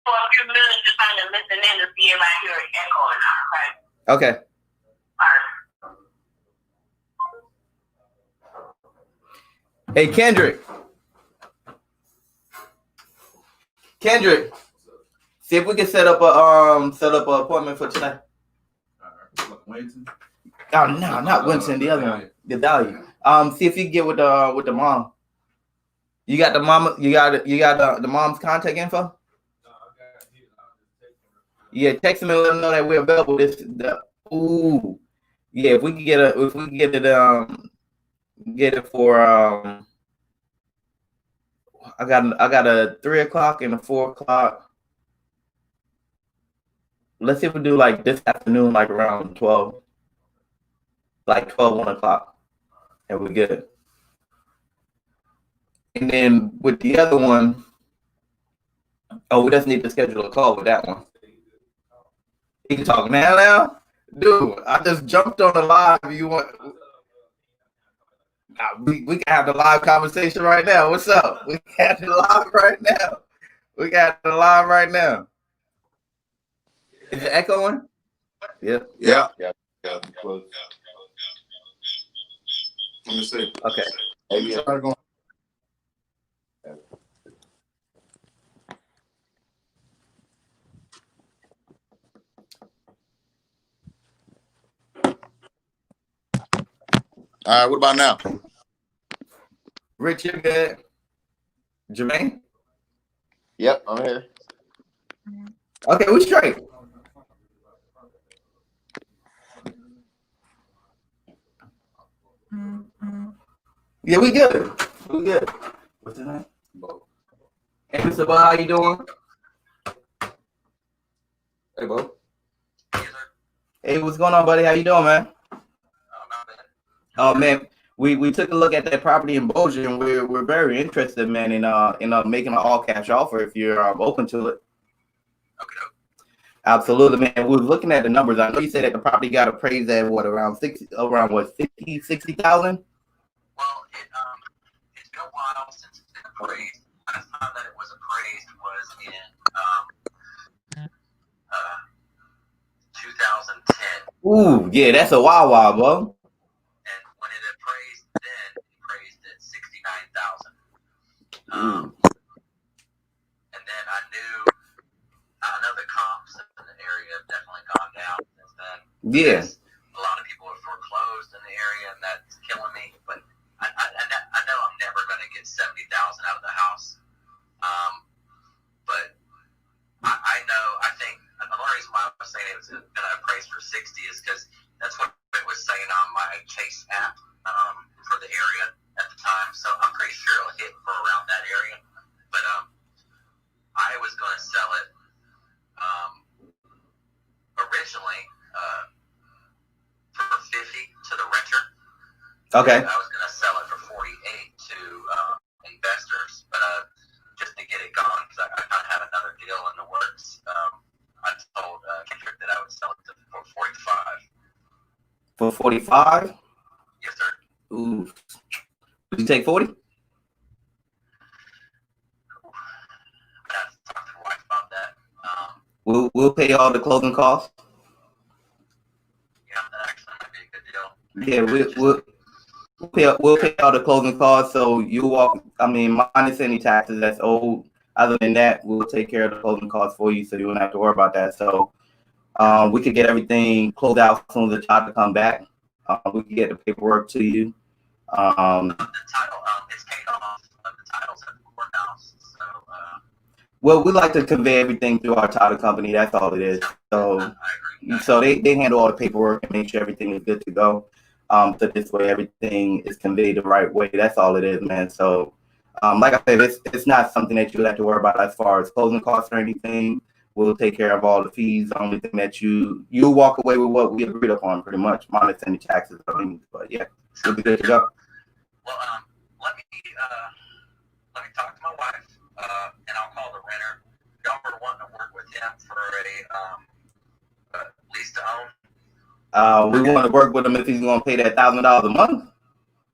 for a few minutes to kind of listen in to see if I hear an echo or not, okay? Okay. All right. Hey, Kendrick, see if we can set up an appointment for tonight. Winston? Oh no, not Winston, the other one, the value. See if you can get with the mom. You got the mama. You got the mom's contact info. Yeah, text them and let them know that we're available. Ooh, yeah. If we can get it for I got a 3 o'clock and a 4 o'clock. Let's see if we do like this afternoon, like around 12, like 12, 1 o'clock, and we're good. And then with the other one, we just need to schedule a call with that one. You can talk now, dude. I just jumped on the live. You want? We can have the live conversation right now. What's up? We got the live right now. Is it echoing? Yeah. Close. Let me see. Okay. Maybe I'm going. All right, what about now? Rich, you're good. Germaine? Yep, I'm here. Okay, we straight. Yeah, we good. What's his name? Bo. Hey, Mr. Bo, how you doing? Hey, Bo. Hey, what's going on, buddy? How you doing, man? Oh man, we took a look at that property in Bossier, and we're very interested, man, in making an all cash offer if you're open to it. Okay. Absolutely, man. We were looking at the numbers. I know you said that the property got appraised at around 60,000. Well, it's been a while since it's been appraised. Last time that it was appraised was in 2010. Ooh, yeah, that's a while, bro. And when it appraised then, it appraised at $69,000. And then I know the comps in the area have definitely gone down since then. Yeah. A lot of people are foreclosed in the area, and that's killing me. But I know I'm never going to get $70,000 out of the house. But I think the only reason why I was saying it was going to appraise for 60 is because that's what it was saying on my Chase app for the area at the time. So I'm pretty sure it'll hit for around that area. But I was going to sell it originally for 50 to the renter. Okay. I was going to sell it for 48 to investors, but just to get it going, because I kind of had another deal in the works. I told Kendrick that I would sell it for 45. For 45? Yes, sir. Ooh. Would you take 40? I have to talk to my wife about that. We'll pay all the closing costs. Yeah, that actually might be a good deal. Yeah, we'll pay all the closing costs. So you walk. I mean, minus any taxes that's owed. Other than that, we'll take care of the closing costs for you, so you won't have to worry about that. So we could get everything closed out as soon as the child to come back. We can get the paperwork to you. The title, it's paid off. The title's at the courthouse. So. Well, we like to convey everything through our title company. That's all it is. So they handle all the paperwork and make sure everything is good to go. So this way everything is conveyed the right way. That's all it is, man. So like I said, it's not something that you have to worry about as far as closing costs or anything. We'll take care of all the fees. The only thing that you walk away with what we agreed upon, pretty much, minus any taxes. But yeah, we'll be good to go. Well, let me talk to my wife, and I'll call the renter. Y'all were wanting to work with him for a lease to own. We want to work with him if he's going to pay that $1,000 a month.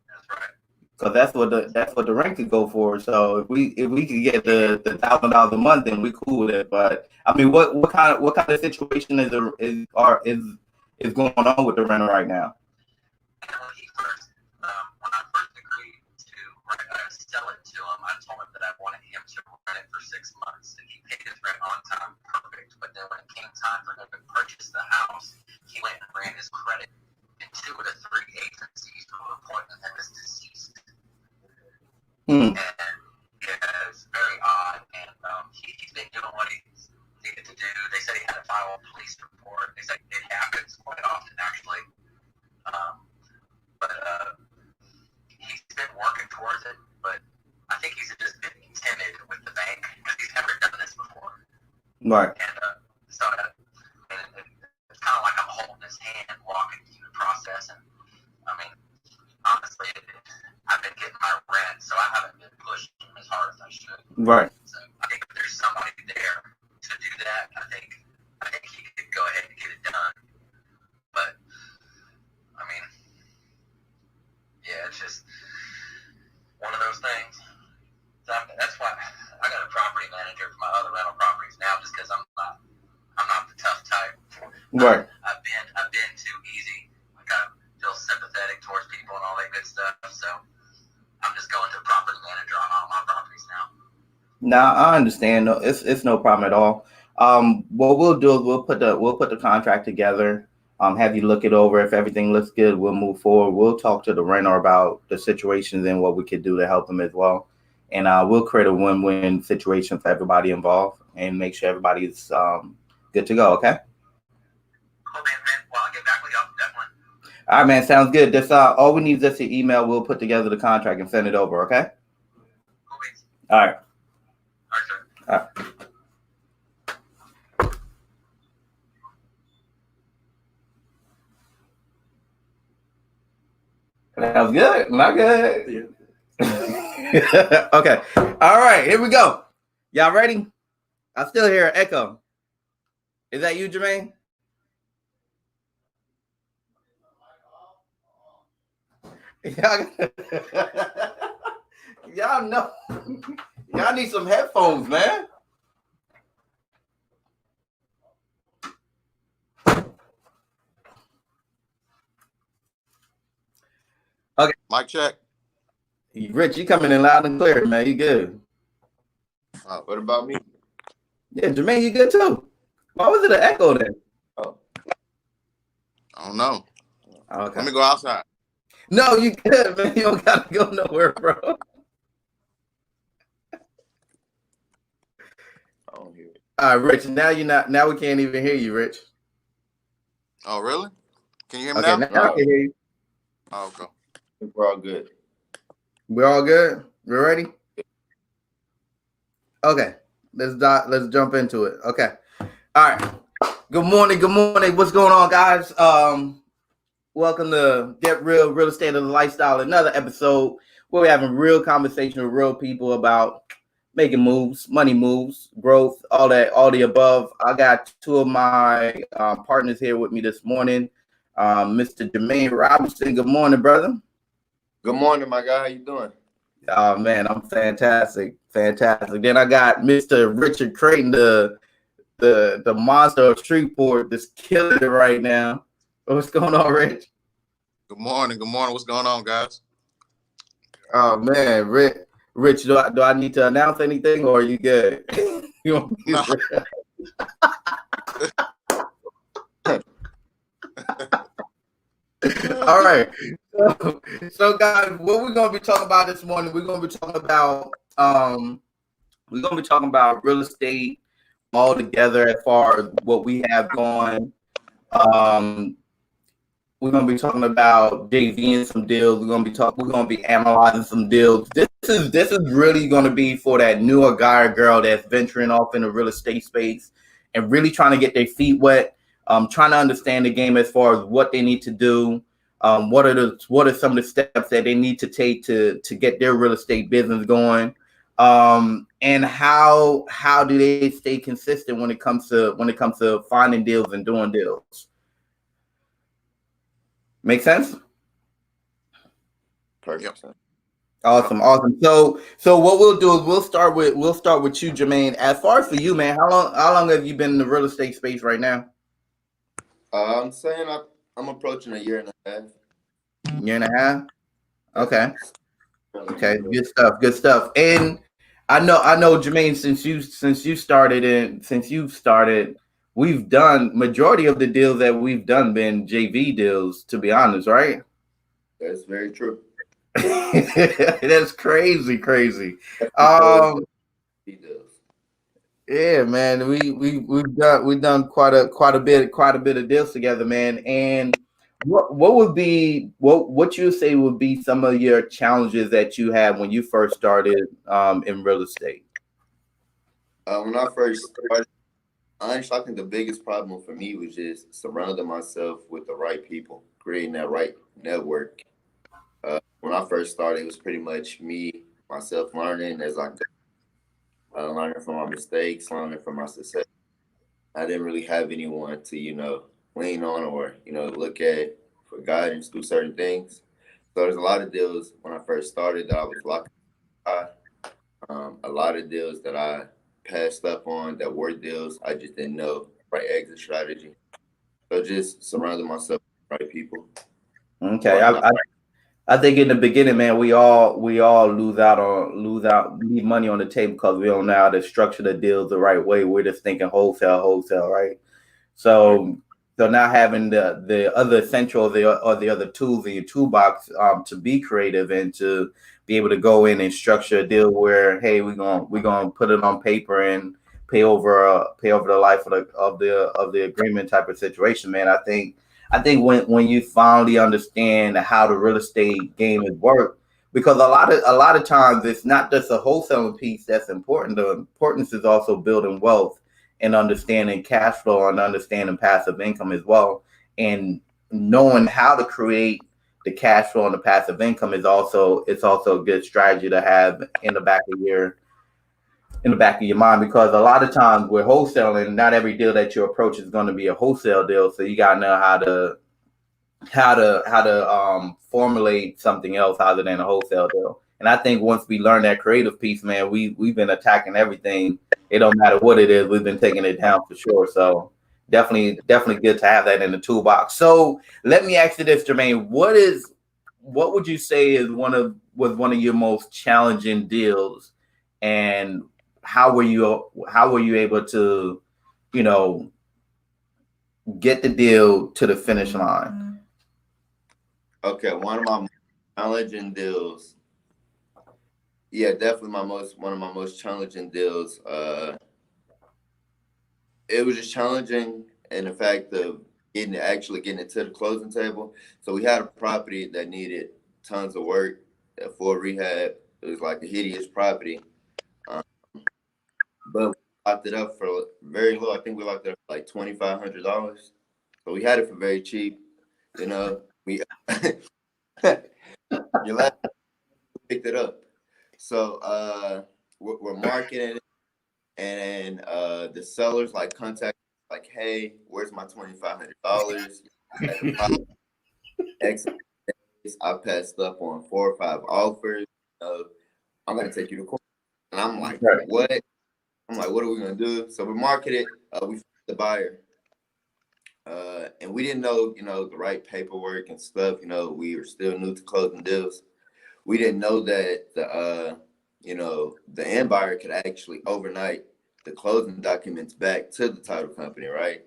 That's right. because that's what the rent could go for. So if we could get the $1,000 a month, then we cool with it. But I mean, what kind of situation is going on with the renter right now? When I first agreed to sell it to him, I told him that I wanted him to rent it for 6 months, and he paid his rent on time, perfect. But then when it came time for him to purchase the house, he went and ran his credit in 2 of the 3 agencies to a point that him as deceased. And yeah, it's very odd. And he's been doing what he needed to do. They said he had to file a police report. They said it happens quite often, actually. But he's been working towards it. But I think he's just been timid with the bank because he's never done this before. Right. And so it's kind of like I'm holding his hand, walking through the process. And I mean, honestly, I've been getting my rent, so I haven't been pushing as hard as I should. Right. So I think if there's somebody there to do that, I think he could go ahead and get it done. But I mean, yeah, it's just one of those things. So that's why I got a property manager for my other rental properties now, just because I'm not the tough type. Right. I've been too easy. Like I feel sympathetic towards people and all that good stuff. So I'm just going to a property manager on all my properties now. Now I understand. No, it's no problem at all. What we'll do is we'll put the contract together. Have you look it over. If everything looks good, we'll move forward. We'll talk to the renter about the situations and what we could do to help them as well. And we'll create a win-win situation for everybody involved and make sure everybody's good to go. Okay. Cool, man. Well, I'll get back with y'all, definitely. All right, man. Sounds good. That's all we need is just your email. We'll put together the contract and send it over. Okay. Cool, beans. All right. All right, sir. All right. That was good. Not good. Okay. All right. Here we go. Y'all ready? I still hear an echo. Is that you, Germaine? Y'all know. Y'all need some headphones, man. Okay. Mic check. Rich, you coming in loud and clear, man. You good? What about me? Yeah, Germaine, you good too. Why was it an echo then? Oh, I don't know. Okay. Let me go outside. No, you good, man. You don't gotta go nowhere, bro. I don't hear it. All right, Rich. Now you're not. Now we can't even hear you, Rich. Oh, really? Can you hear me Okay, now? now I can hear you. Oh, okay. We're all good. We're all good. We're ready. Okay, let's jump into it. Okay. All right. Good morning. Good morning. What's going on, guys? Welcome to Get Real Estate of the Lifestyle. Another episode where we're having real conversation with real people about making moves, money moves, growth, all that, all the above. I got two of my partners here with me this morning. Mr. Germaine Robinson. Good morning, brother. Good morning, my guy. How you doing? Oh man, I'm fantastic. Then I got Mr. Richard Creighton, the monster of Shreveport, that's killing it right now. What's going on, Rich? Good morning. Good morning. What's going on, guys? Oh man, Rich, do I need to announce anything, or are you good? You want me No. All right. So guys, what we're gonna be talking about this morning, we're gonna be talking about real estate all together as far as what we have going. We're gonna be talking about JVing some deals. We're gonna be analyzing some deals. This is really gonna be for that newer guy or girl that's venturing off in the real estate space and really trying to get their feet wet. Trying to understand the game as far as what they need to do. What are some of the steps that they need to take to get their real estate business going, and how do they stay consistent when it comes to finding deals and doing deals? Make sense? Perfect. Yep. Awesome, awesome. So what we'll do is we'll start with you, Jermaine. As far as for you, man, how long have you been in the real estate space right now? I'm saying I'm approaching a year and a half. Year and a half. Yes. Okay. Currently in Okay. the field. Good stuff. Good stuff. And I know, Jermaine. Since you started, we've done majority of the deals that we've done been JV deals. To be honest, right? That's very true. That's crazy, crazy. Definitely closed Um, details. Yeah, man, we've done quite a bit of deals together, man. And what you would say would be some of your challenges that you had when you first started in real estate? When I first started, honestly, I think the biggest problem for me was just surrounding myself with the right people, creating that right network. When I first started, it was pretty much me, myself learning as I go, learning from my mistakes, learning from my success. I didn't really have anyone to, lean on or, look at for guidance through certain things. So there's a lot of deals when I first started that I was locked by. A lot of deals that I passed up on that were deals I just didn't know right exit strategy. So just surrounding myself with the right people. Okay, Working out. I think in the beginning, man, we all leave money on the table because we don't know how to structure the deals the right way. We're just thinking wholesale, right? So so now having the other essential or the other tools in your toolbox to be creative and to be able to go in and structure a deal where, hey, we're gonna put it on paper and pay over the life of the agreement type of situation, man. I think when you finally understand how the real estate game is work, because a lot of times it's not just a wholesaling piece that's important. The importance is also building wealth and understanding cash flow and understanding passive income as well. And knowing how to create the cash flow and the passive income it's also a good strategy to have in the back of your mind, because a lot of times with wholesaling, not every deal that you approach is going to be a wholesale deal. So you gotta know how to formulate something else other than a wholesale deal. And I think once we learn that creative piece, man, we've been attacking everything. It don't matter what it is, we've been taking it down for sure. So definitely good to have that in the toolbox. So let me ask you this, Jermaine. What would you say was one of your most challenging deals, and how were you able to, you know, get the deal to the finish line? Okay, one of my most challenging deals. Yeah, definitely one of my most challenging deals. It was just challenging in the fact of getting it to the closing table. So we had a property that needed tons of work, for rehab. It was like a hideous property, um, but we locked it up for very low. I think we locked it up for like $2,500. So we had it for very cheap. You know, we you last picked it up. So we're marketing it, and the sellers like contact like, hey, where's my $2,500? At the property X days, I passed up on 4 or 5 offers. Uh, I'm gonna take you to court, and I'm like, Right. what? I'm like, what are we gonna do? So we marketed. We found the buyer, and we didn't know, the right paperwork and stuff. We were still new to closing deals. We didn't know that the end buyer could actually overnight the closing documents back to the title company, right?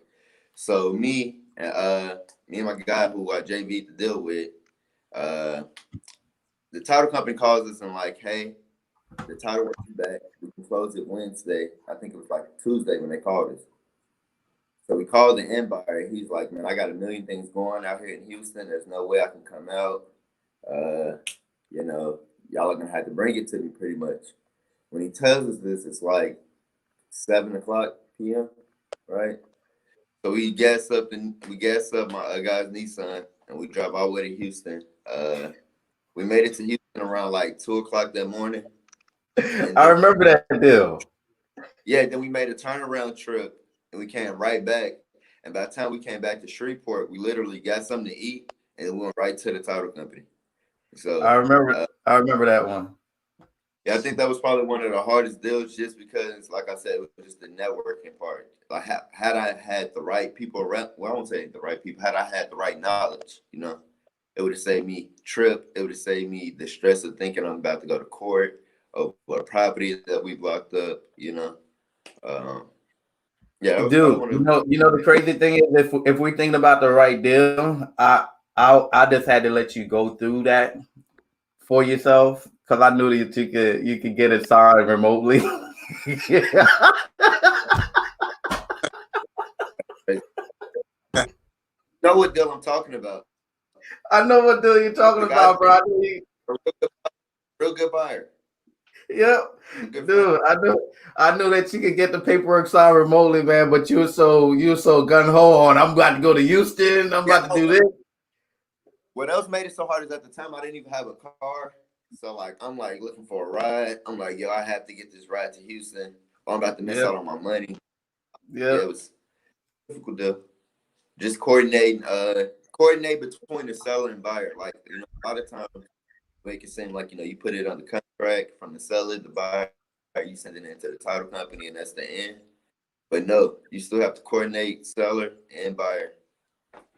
So me and my guy who I JV to deal with, uh, the title company calls us and like, hey, the title work is back. We can close it Wednesday. I think it was like Tuesday when they called us. So we called the end buyer. He's like, man, I got a million things going out here in Houston. There's no way I can come out. Uh, y'all are gonna have to bring it to me pretty much. When he tells us this, it's like 7 o'clock p.m. Right? So we gas up my guy's Nissan and we drive all the way to Houston. We made it to Houston around like 2 o'clock that morning, and I then remember that deal. then we made a turnaround trip and we came right back. And by the time we came back to Shreveport, we literally got something to eat and we went right to the title company. So I remember that one. yeah, I think that was probably one of the hardest deals, just because, like I said, it was just the networking part. Like, had I had the right people around, well, I won't say the right people, had I had the right knowledge, it would have saved me trip. It would have saved me the stress of thinking I'm about to go to court over a property that we blocked up. Yeah, that was probably Dude, one you of know, the crazy thing is, if we thinking about the right deal, I just had to let you go through that for yourself because I knew that you could get it signed remotely. the. You know what deal I'm talking about? I know what deal you're talking The guy's about, bro. a real good buyer. Yep, Good dude. I knew that you could get the paperwork signed remotely, man. But you were so gun ho on. I'm about to go to Houston. I'm about to do this. What else made it so hard is at the time I didn't even have a car. So like I'm like looking for a ride. I'm like, yo, I have to get this ride to Houston. I'm about to miss out on my money. Yeah, it was difficult to just coordinate between the seller and buyer. Like, a lot of times make it seem like, you put it on the contract from the seller, the buyer, you send it into the title company, and that's the end. But no, you still have to coordinate seller and buyer.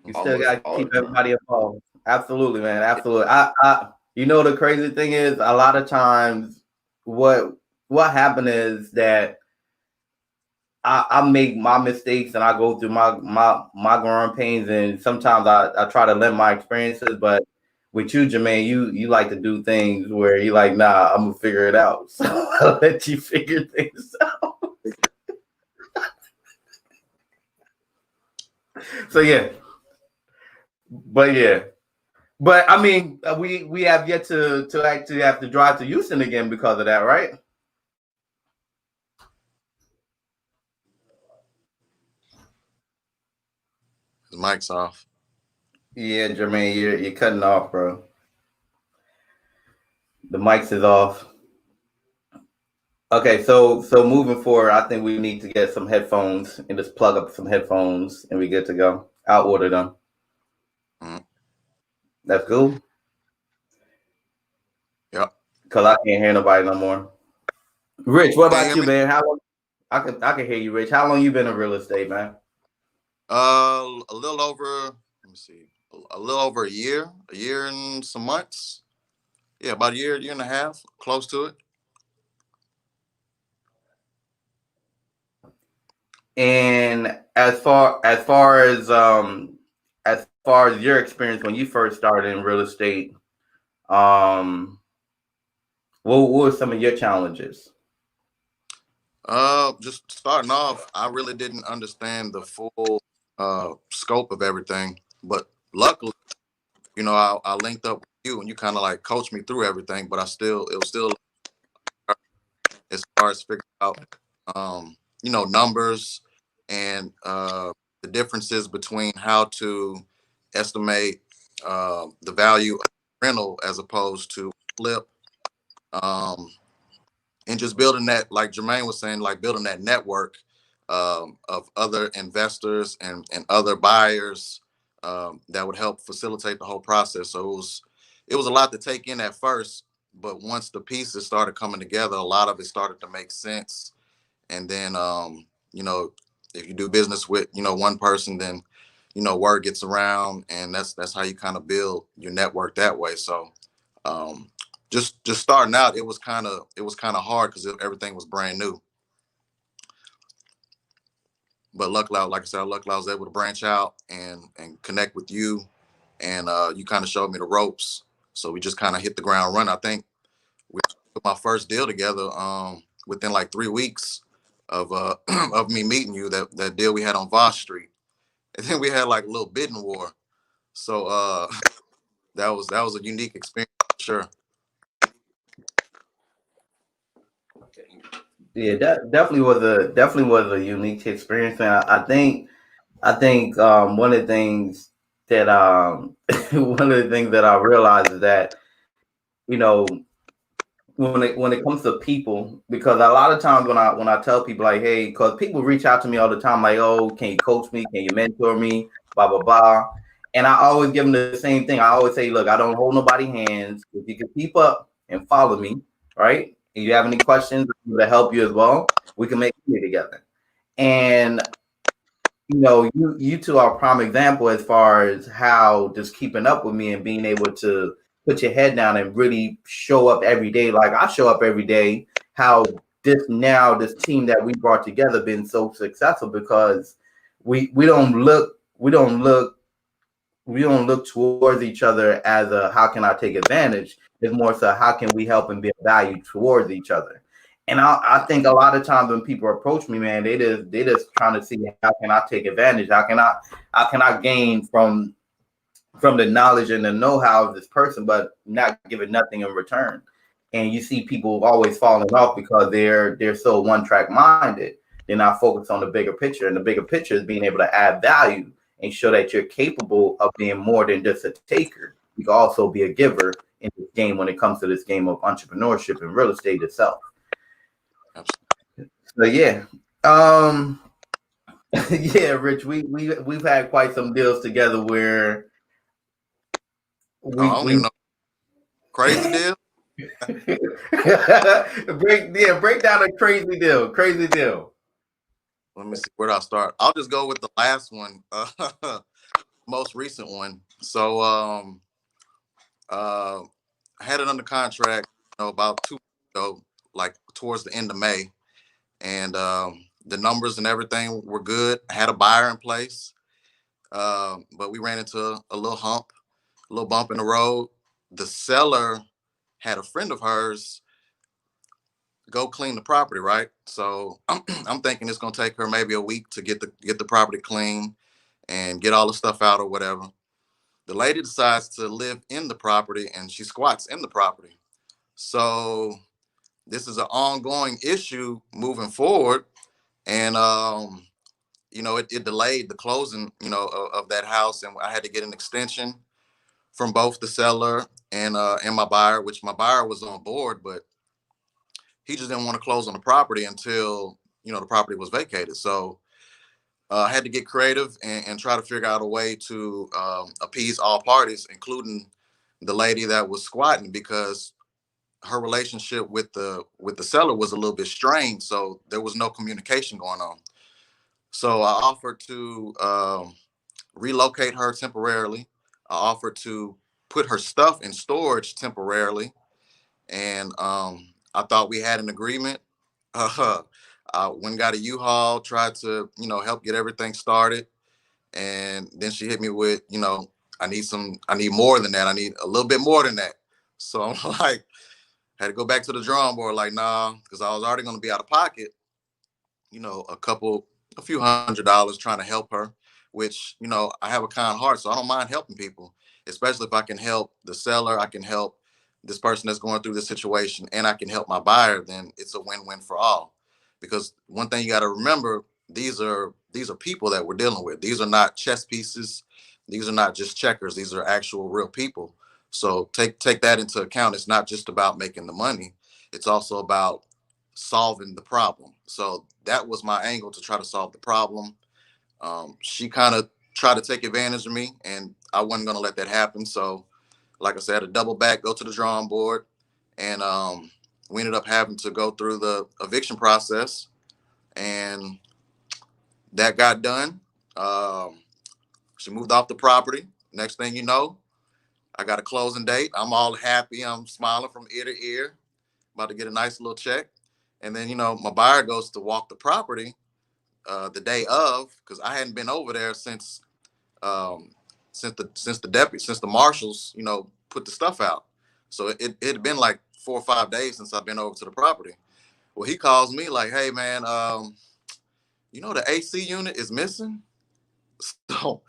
You still got to keep everybody involved. Absolutely, man. Absolutely. The crazy thing is, a lot of times, what happened is that I make my mistakes and I go through my growing pains, and sometimes I try to lend my experiences, but with you, Germaine, you like to do things where you like, nah, I'm gonna figure it out. So I'll let you figure things out. So yeah. But I mean, we have yet to actually have to drive to Houston again because of that, right? His mic's off. Yeah, Germaine, you're cutting off, bro. The mics is off. Okay, so moving forward, I think we need to get some headphones and just plug up some headphones, and we good to go. I'll order them. Mm-hmm. That's cool. Yep. Cause I can't hear nobody no more. Rich, what about you, man? How long? I can hear you, Rich. How long you been in real estate, man? A little over. Let me see. A little over a year and some months. Yeah, about a year and a half, close to it. And as far as your experience when you first started in real estate, what were some of your challenges? Just starting off, I really didn't understand the full scope of everything, but luckily, I linked up with you and you kind of like coached me through everything, but it was still as far as figuring out, numbers and the differences between how to estimate the value of rental as opposed to flip. And just building that, like Germaine was saying, like building that network of other investors and other buyers that would help facilitate the whole process. So it was a lot to take in at first, but once the pieces started coming together, a lot of it started to make sense. And then, if you do business with, one person, then, word gets around, and that's how you kind of build your network that way. So, just starting out, it was kind of hard because everything was brand new. But luckily, like I said, luckily I was able to branch out and connect with you, and you kind of showed me the ropes. So we just kind of hit the ground running. I think we put my first deal together within like 3 weeks of of me meeting you. That deal we had on Voss Street, and then we had like a little bidding war. So that was a unique experience for sure. Yeah, that definitely was a unique experience, and I think one of the things that one of the things that I realized is that you know when it comes to people, because a lot of times when I tell people like, hey, because people reach out to me all the time like, oh, can you coach me? Can you mentor me? Blah blah blah. And I always give them the same thing. I always say, look, I don't hold nobody's hands. If you can keep up and follow me, right? If you have any questions to help you as well, we can make it together. And you two are a prime example as far as how just keeping up with me and being able to put your head down and really show up every day. Like I show up every day. How this team that we brought together been so successful because we don't look towards each other as a how can I take advantage. It's more so how can we help and be of value towards each other. And I think a lot of times when people approach me, man, they just trying to see how can I take advantage, how can I gain from the knowledge and the know-how of this person, but not giving nothing in return. And you see people always falling off because they're so one-track minded. They're not focused on the bigger picture. And the bigger picture is being able to add value and show that you're capable of being more than just a taker. You can also be a giver in this game when it comes to this game of entrepreneurship and real estate itself. So yeah. Yeah, Rich, we've had quite some deals together where I don't even know. Crazy deal. break down a crazy deal. Let me see where do I start. I'll just go with the last one, most recent one. So I had it under contract, about 2 weeks ago, like towards the end of May, and the numbers and everything were good. I had a buyer in place, but we ran into a little bump in the road. The seller had a friend of hers go clean the property, right? So I'm thinking it's gonna take her maybe a week to get the property clean and get all the stuff out or whatever. The lady decides to live in the property and she squats in the property. So this is an ongoing issue moving forward. And it delayed the closing, of that house, and I had to get an extension from both the seller and my buyer, which my buyer was on board, but he just didn't want to close on the property until the property was vacated. So I had to get creative and try to figure out a way to appease all parties, including the lady that was squatting, because her relationship with the seller was a little bit strained. So there was no communication going on. So I offered to relocate her temporarily. I offered to put her stuff in storage temporarily. And I thought we had an agreement. I went and got a U-Haul, tried to, help get everything started. And then she hit me with, I need more than that. I need a little bit more than that. So I'm like, had to go back to the drawing board, like, nah, because I was already going to be out of pocket, a few $100 trying to help her, which, I have a kind heart, so I don't mind helping people, especially if I can help the seller, I can help this person that's going through this situation, and I can help my buyer, then it's a win-win for all. Because one thing you got to remember, these are people that we're dealing with. These are not chess pieces. These are not just checkers. These are actual real people. So take that into account. It's not just about making the money. It's also about solving the problem. So that was my angle, to try to solve the problem. She kind of tried to take advantage of me, and I wasn't going to let that happen. So, like I said, a double back, go to the drawing board, and we ended up having to go through the eviction process, and that got done. She moved off the property. Next thing you know, I got a closing date. I'm all happy. I'm smiling from ear to ear, about to get a nice little check. And then, my buyer goes to walk the property the day of, because I hadn't been over there since the marshals, put the stuff out. So it had been like 4 or 5 days since I've been over to the property. Well, he calls me like, hey man, the AC unit is missing. So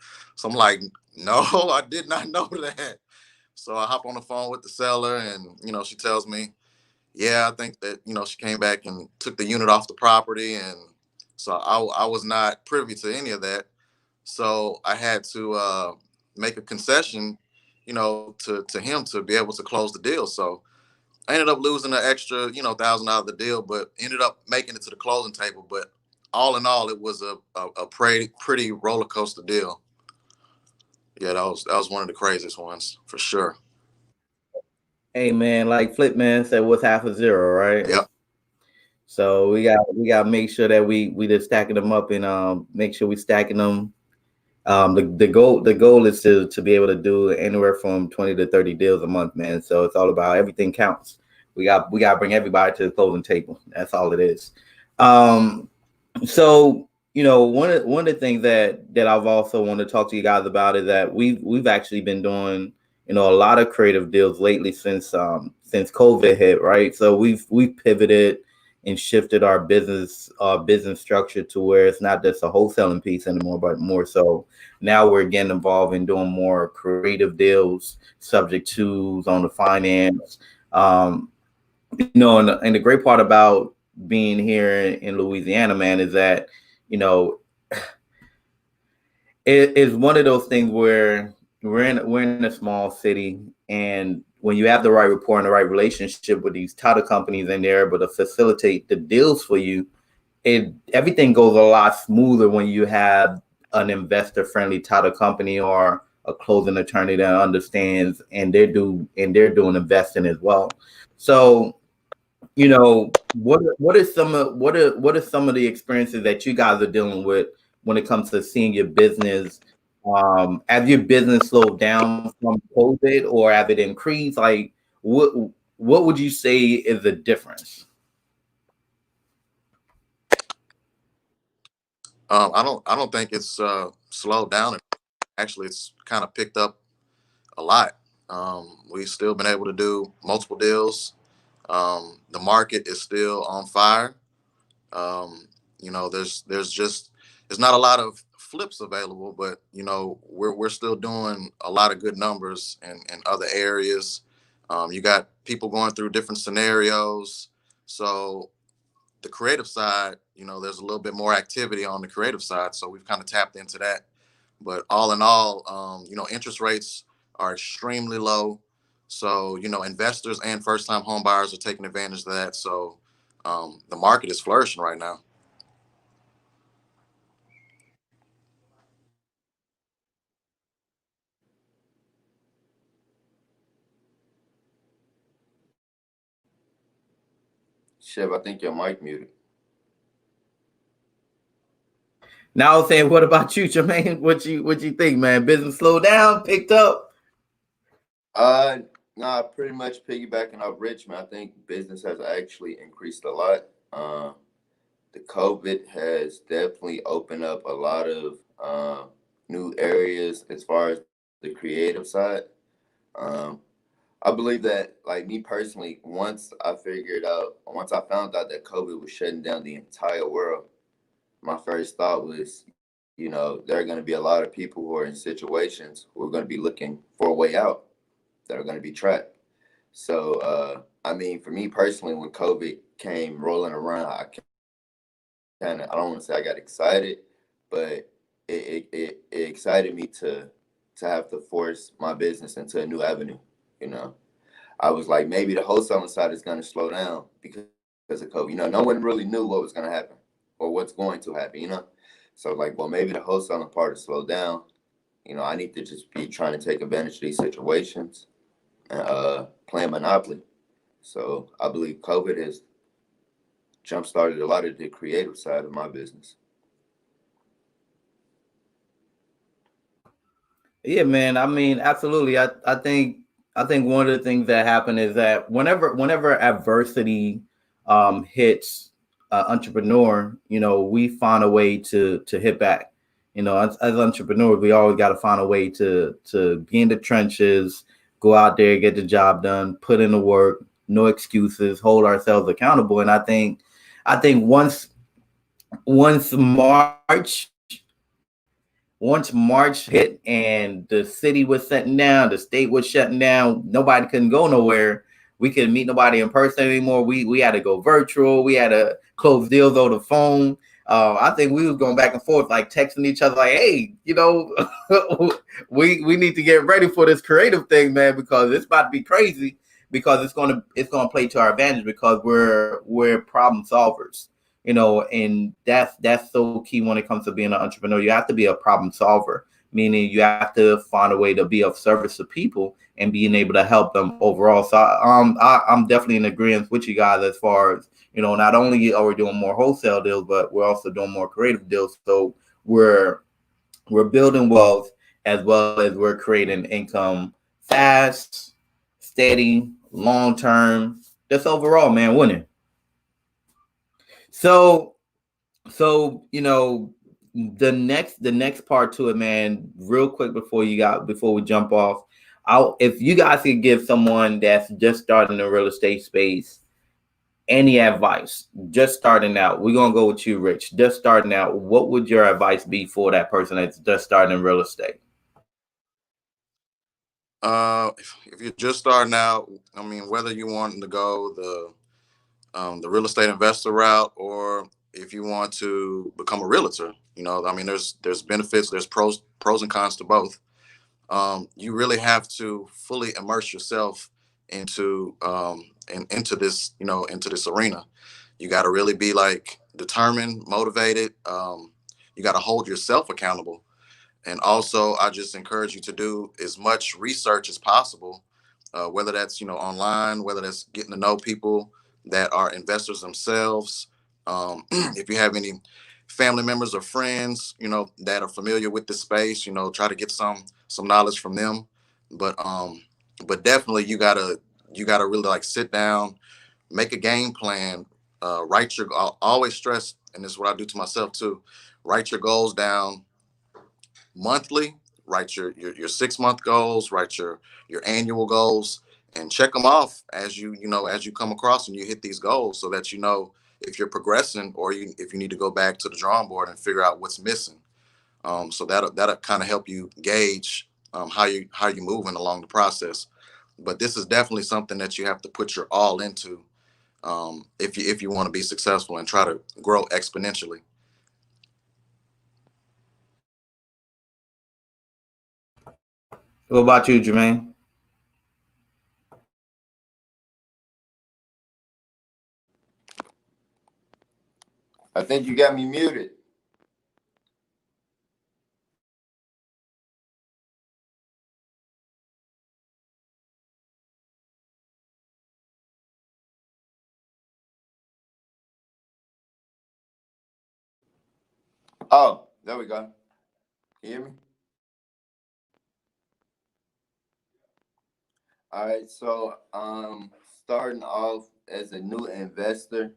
I'm like, no, I did not know that. So I hop on the phone with the seller, and she tells me, yeah, I think that she came back and took the unit off the property, and so I was not privy to any of that. So I had to make a concession, to him to be able to close the deal. So I ended up losing an extra, $1,000 out of the deal, but ended up making it to the closing table. But all in all, it was a pretty roller coaster deal. Yeah, that was one of the craziest ones for sure. Hey man, like Flipman said, what's half of zero, right? Yep. So we got to make sure that we just stacking them up and make sure we stacking them. The goal is to be able to do anywhere from 20 to 30 deals a month, man. So it's all about everything counts. We got to bring everybody to the closing table. That's all it is. Um, so one of the things that I've also wanted to talk to you guys about is that we've actually been doing a lot of creative deals lately since COVID hit, right? So we've pivoted and shifted our business structure to where it's not just a wholesaling piece anymore, but more so now we're getting involved in doing more creative deals, subject twos on the finance. Um, and the great part about being here in Louisiana, man, is that you know it is one of those things where we're in a small city, and when you have the right rapport and the right relationship with these title companies, and they're able to facilitate the deals for you, everything goes a lot smoother when you have an investor friendly title company or a closing attorney that understands, and they're doing investing as well. So what are some of the experiences that you guys are dealing with when it comes to seeing your business? Have your business slowed down from COVID, or have it increased? Like, what would you say is the difference? I don't think it's slowed down. Actually, it's kind of picked up a lot. We've still been able to do multiple deals. The market is still on fire. Um, there's not a lot of flips available, but we're still doing a lot of good numbers in other areas. You got people going through different scenarios. So the creative side, there's a little bit more activity on the creative side. So we've kind of tapped into that. But all in all, interest rates are extremely low. So, investors and first time home buyers are taking advantage of that. So the market is flourishing right now. Chev, I think your mic muted. Now, I was saying, what about you, Jermaine? What you think, man? Business slowed down, picked up? Nah, pretty much piggybacking off Richmond. I think business has actually increased a lot. The COVID has definitely opened up a lot of new areas as far as the creative side. Um, I believe that, like me personally, once I found out that COVID was shutting down the entire world, my first thought was, there are going to be a lot of people who are in situations who are going to be looking for a way out, that are going to be trapped. So, I mean, for me personally, when COVID came rolling around, I don't want to say I got excited, but it excited me to have to force my business into a new avenue. You know, I was like, maybe the wholesaling side is going to slow down because of COVID. No one really knew what was going to happen or what's going to happen. So like, well, maybe the wholesaling part is slowed down. I need to just be trying to take advantage of these situations and playing Monopoly. So I believe COVID has jump started a lot of the creative side of my business. Yeah, man. I mean, absolutely. I think one of the things that happen is that whenever adversity hits entrepreneur, we find a way to hit back. As entrepreneurs, we always got to find a way to be in the trenches, go out there, get the job done, put in the work, no excuses, hold ourselves accountable. And I think once March once March hit and the city was shutting down, the state was shutting down, nobody couldn't go nowhere. We couldn't meet nobody in person anymore. We had to go virtual. We had to close deals over the phone. I think we was going back and forth, like texting each other, like, "Hey, we need to get ready for this creative thing, man, because it's about to be crazy. Because it's gonna play to our advantage because we're problem solvers." And that's so key when it comes to being an entrepreneur. You have to be a problem solver meaning you have to find a way to be of service to people and being able to help them overall. So I'm definitely in agreement with you guys as far as, not only are we doing more wholesale deals, but we're also doing more creative deals. So we're building wealth as well as we're creating income fast, steady, long term. Just overall, man, winning. So the next part to it, man, real quick before we jump off, if you guys could give someone that's just starting the real estate space any advice, just starting out, we're gonna go with you, Rich. Just starting out, what would your advice be for that person that's just starting in real estate? If you're just starting out, I mean, whether you want to go the real estate investor route, or if you want to become a realtor, I mean, there's benefits, there's pros and cons to both. You really have to fully immerse yourself into this, into this arena. You got to really be like determined, motivated. You got to hold yourself accountable. And also, I just encourage you to do as much research as possible, whether that's, online, whether that's getting to know people that are investors themselves. If you have any family members or friends, that are familiar with the space, try to get some knowledge from them. But definitely you gotta really like sit down, make a game plan, I'll always stress, and this is what I do to myself too, write your goals down monthly, write your 6 month goals, write your annual goals, and check them off as you come across and you hit these goals, so that if you're progressing, or if you need to go back to the drawing board and figure out what's missing. So that'll kind of help you gauge how you moving along the process. But this is definitely something that you have to put your all into, if you want to be successful and try to grow exponentially. What about you, Jermaine? I think you got me muted. Oh, there we go. Can you hear me? All right. So, starting off as a new investor,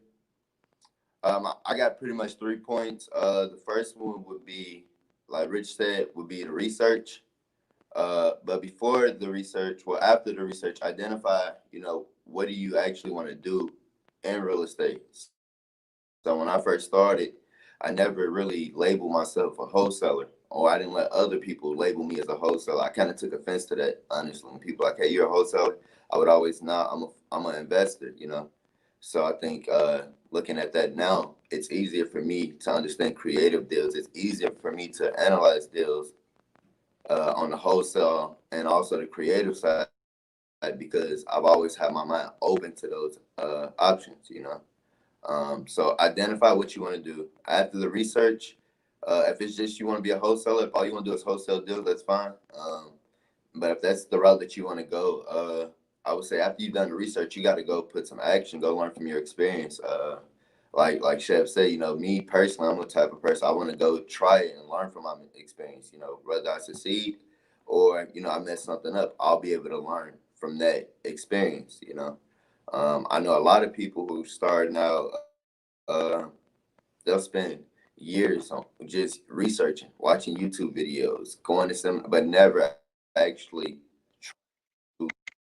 I got pretty much 3 points. The first one would be, like Rich said, would be the research. But before the research, well, after the research, identify, what do you actually want to do in real estate? So when I first started, I never really labeled myself a wholesaler, or I didn't let other people label me as a wholesaler. I kind of took offense to that, honestly. When people are like, hey, you're a wholesaler, I would always, nah, I'm an investor. So I think looking at that now, it's easier for me to understand creative deals. It's easier for me to analyze deals on the wholesale and also the creative side, because I've always had my mind open to those options. So identify what you want to do. After the research, if it's just you want to be a wholesaler, if all you want to do is wholesale deals, that's fine. But if that's the route that you want to go, I would say after you've done the research, you got to go put some action, go learn from your experience. Like Chev said, me personally, I'm the type of person I want to go try it and learn from my experience. Whether I succeed or I mess something up, I'll be able to learn from that experience. I know a lot of people who starting out, they'll spend years on just researching, watching YouTube videos, going to some, but never actually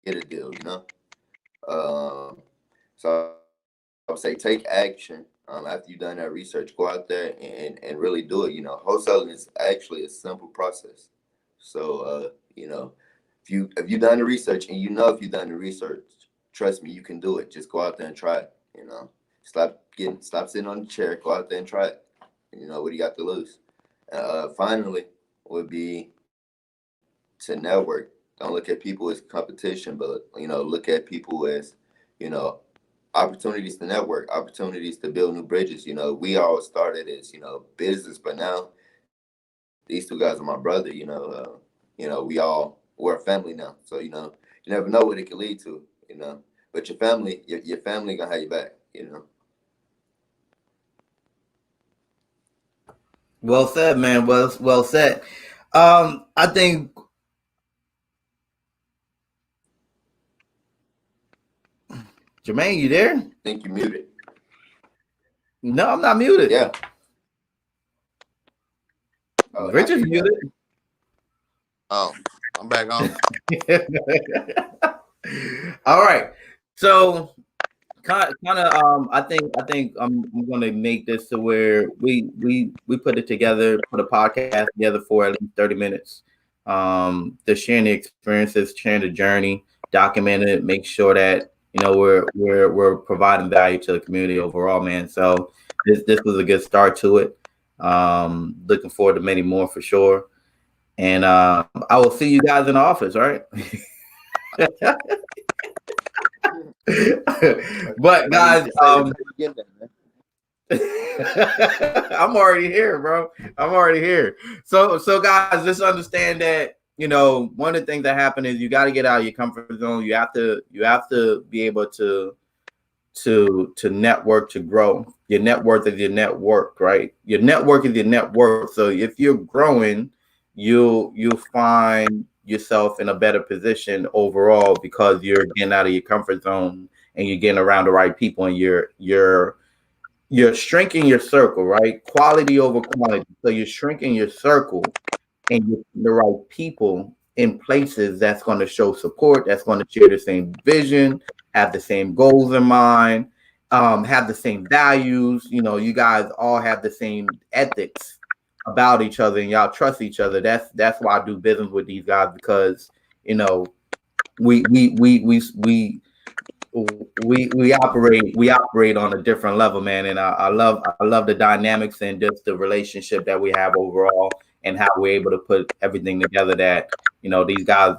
get a deal. So I would say take action. After you've done that research, go out there and really do it. Wholesaling is actually a simple process. So if you've done the research, and if you've done the research, trust me, you can do it. Just go out there and try it. Stop sitting on the chair. Go out there and try it. What do you got to lose? Finally, would be to network. Don't look at people as competition, but look at people as you know opportunities to network, opportunities to build new bridges. We all started as business, but now these two guys are my brother. We're a family now. So you never know what it could lead to. But your family gonna have your back. Well said, man. Well said. I think Germaine, you there? I think you muted. No, I'm not muted. Yeah. Oh, Richard's muted. Oh, I'm back on. All right. So kind of I think I'm going to make this to where we put it together, put a podcast together for at least 30 minutes. To sharing the experiences, sharing the journey, document it, make sure that we're providing value to the community overall, man. So this was a good start to it. Looking forward to many more for sure. And I will see you guys in the office, right? But guys, I'm already here, bro. I'm already here. So guys, just understand that one of the things that happen is you got to get out of your comfort zone. You have to be able to network, to grow. Your net worth is your network, right? Your network is your net worth. So if you're growing, you'll find yourself in a better position overall because you're getting out of your comfort zone and you're getting around the right people and you're shrinking your circle, right? Quality over quantity. So you're shrinking your circle and you're the right people in places that's going to show support, that's going to share the same vision, have the same goals in mind, have the same values. You guys all have the same ethics about each other and y'all trust each other. That's why I do business with these guys, because we operate on a different level, man. And I love the dynamics and just the relationship that we have overall and how we're able to put everything together that these guys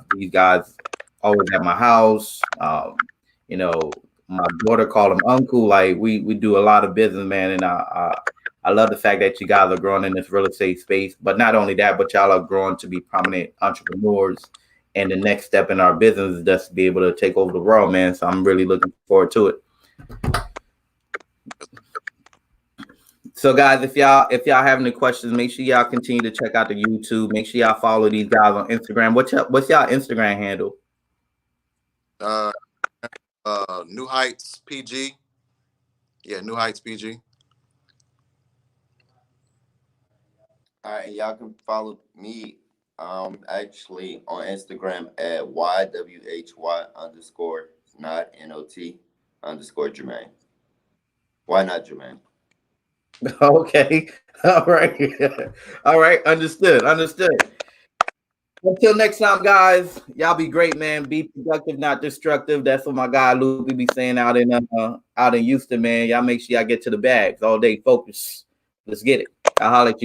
always at my house. My daughter called him uncle. Like we do a lot of business, man. And I love the fact that you guys are growing in this real estate space. But not only that, but y'all are growing to be prominent entrepreneurs. And the next step in our business is just to be able to take over the world, man. So I'm really looking forward to it. So guys, if y'all have any questions, make sure y'all continue to check out the YouTube. Make sure y'all follow these guys on Instagram. What's y'all Instagram handle? New Heights PG. Yeah, New Heights PG. All right, and y'all can follow me actually on Instagram at YWHY_not NOT_Germaine. Why not Germaine? Okay. All right. All right. Understood. Until next time, guys, y'all be great, man. Be productive, not destructive. That's what my guy Luke be saying out in Houston, man. Y'all make sure y'all get to the bags all day. Focus. Let's get it. I'll holler at you.